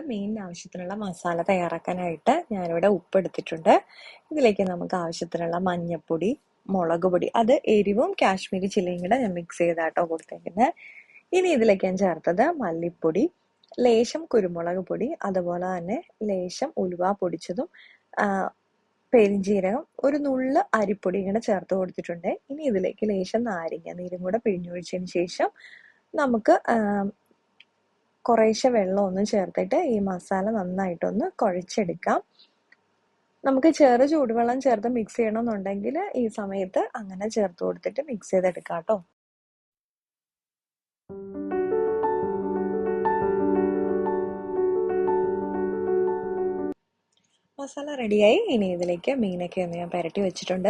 മീനിന് ആവശ്യത്തിനുള്ള മസാല തയ്യാറാക്കാനായിട്ട് ഞാനിവിടെ ഉപ്പ് എടുത്തിട്ടുണ്ട്. ഇതിലേക്ക് നമുക്ക് ആവശ്യത്തിനുള്ള മഞ്ഞപ്പൊടി, മുളക് പൊടി, അത് എരിവും കാശ്മീരി ചില്ലിയും കൂടെ ഞാൻ മിക്സ് ചെയ്താട്ടോ കൊടുത്തേക്കുന്നത്. ഇനി ഇതിലേക്ക് ഞാൻ ചേർത്തത് മല്ലിപ്പൊടി, ലേശം കുരുമുളക് പൊടി, അതുപോലെ തന്നെ ലേശം ഉലുവ പൊടിച്ചതും പെരിഞ്ജീരകം, ഒരു നുള്ള് അരിപ്പൊടി ഇങ്ങനെ ചേർത്ത് കൊടുത്തിട്ടുണ്ട്. ഇനി ഇതിലേക്ക് ലേശം നാരങ്ങ നീരും കൂടെ പിഴിഞ്ഞൊഴിച്ചതിന് ശേഷം നമുക്ക് കുറേശ്ശെ വെള്ളമൊന്നും ചേർത്തിട്ട് ഈ മസാല നന്നായിട്ടൊന്ന് കുഴച്ചെടുക്കാം. നമുക്ക് ചെറു ചൂടുവെള്ളം ചേർത്ത് മിക്സ് ചെയ്യണമെന്നുണ്ടെങ്കിൽ ഈ സമയത്ത് അങ്ങനെ ചേർത്ത് കൊടുത്തിട്ട് മിക്സ് ചെയ്തെടുക്കാം കേട്ടോ. മസാല റെഡിയായി. ഇനി ഇതിലേക്ക് മീനൊക്കെ ഒന്ന് ഞാൻ പുരട്ടി വെച്ചിട്ടുണ്ട്.